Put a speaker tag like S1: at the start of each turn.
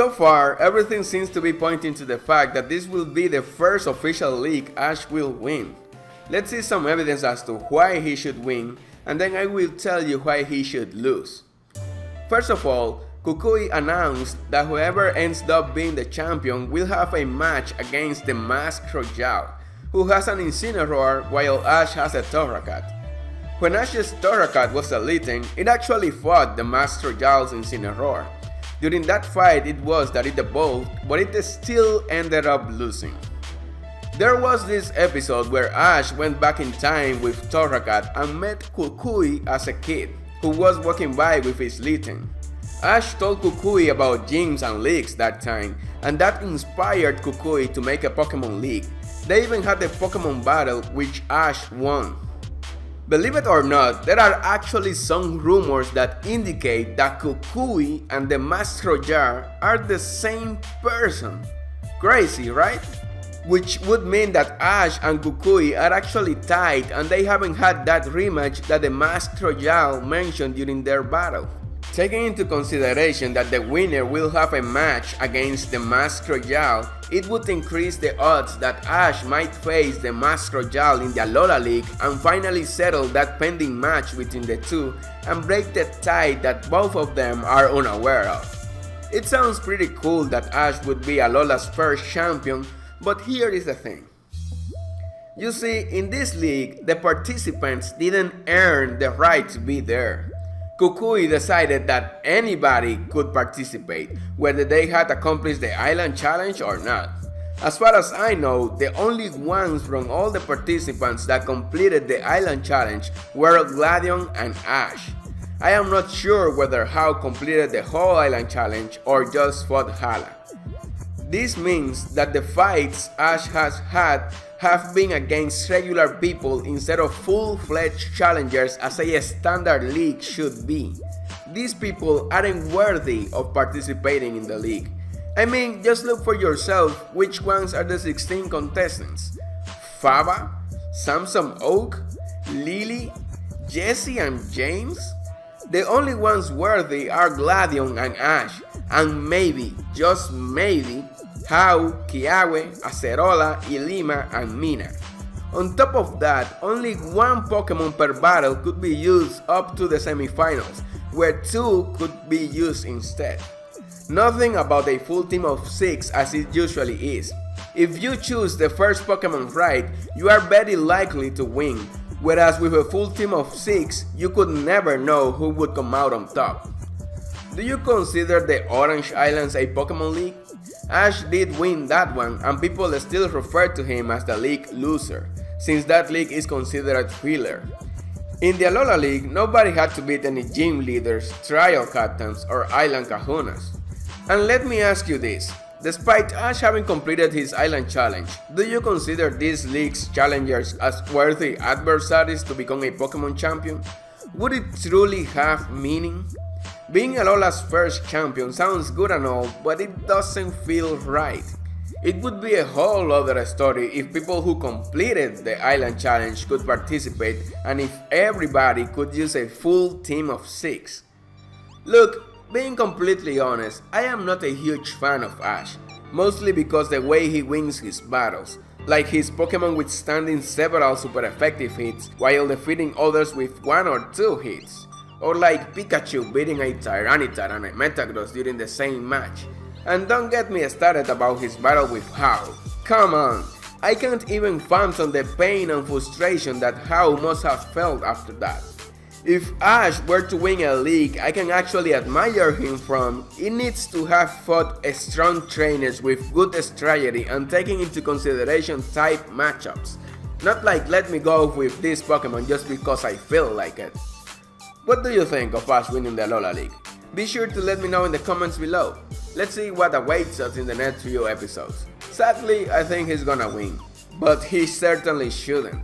S1: So far, everything seems to be pointing to the fact that this will be the first official league Ash will win. Let's see some evidence as to why he should win, and then I will tell you why he should lose. First of all, Kukui announced that whoever ends up being the champion will have a match against the Masked Royale, who has an Incineroar while Ash has a Torracat. When Ash's Torracat was deleting, it actually fought the Masked Royale's Incineroar. During that fight it was that it evolved, but it still ended up losing. There was this episode where Ash went back in time with Torracat and met Kukui as a kid, who was walking by with his Litten. Ash told Kukui about gyms and leagues that time, and that inspired Kukui to make a Pokémon League. They even had a Pokémon battle which Ash won. Believe it or not, there are actually some rumors that indicate that Kukui and the Masked Royale are the same person. Crazy, right? Which would mean that Ash and Kukui are actually tied and they haven't had that rematch that the Masked Royale mentioned during their battle. Taking into consideration that the winner will have a match against the Masked Royale, it would increase the odds that Ash might face the Masked Royale in the Alola League and finally settle that pending match between the two and break the tie that both of them are unaware of. It sounds pretty cool that Ash would be Alola's first champion, but here is the thing. You see, in this league, the participants didn't earn the right to be there. Kukui decided that anybody could participate, whether they had accomplished the Island Challenge or not. As far as I know, the only ones from all the participants that completed the Island Challenge were Gladion and Ash. I am not sure whether Hao completed the whole Island Challenge or just fought Hala. This means that the fights Ash has had have been against regular people instead of full-fledged challengers as a standard league should be. These people aren't worthy of participating in the league. I mean, just look for yourself which ones are the 16 contestants. Faba, Samson Oak, Lily, Jesse and James? The only ones worthy are Gladion and Ash, and maybe, just maybe, Hao, Kiawe, Acerola, Ilima, and Mina. On top of that, only one Pokemon per battle could be used up to the semifinals, where 2 could be used instead. Nothing about a full team of 6 as it usually is. If you choose the first Pokemon right, you are very likely to win, whereas with a full team of 6, you could never know who would come out on top. Do you consider the Orange Islands a Pokemon League? Ash did win that one and people still refer to him as the league loser, since that league is considered filler. In the Alola League, nobody had to beat any gym leaders, trial captains, or island kahunas. And let me ask you this, despite Ash having completed his Island Challenge, do you consider these league's challengers as worthy adversaries to become a Pokemon champion? Would it truly have meaning? Being Alola's first champion sounds good and all, but it doesn't feel right. It would be a whole other story if people who completed the Island Challenge could participate and if everybody could use a full team of 6. Look, being completely honest, I am not a huge fan of Ash, mostly because the way he wins his battles, like his Pokemon withstanding several super effective hits while defeating others with 1 or 2 hits. Or like Pikachu beating a Tyranitar and a Metagross during the same match. And don't get me started about his battle with Hao. Come on, I can't even fathom the pain and frustration that Hao must have felt after that. If Ash were to win a league I can actually admire him from, it needs to have fought strong trainers with good strategy and taking into consideration type matchups. Not like let me go with this Pokemon just because I feel like it. What do you think of Ash winning the Alola League? Be sure to let me know in the comments below. Let's see what awaits us in the next few episodes. Sadly, I think he's gonna win, but he certainly shouldn't.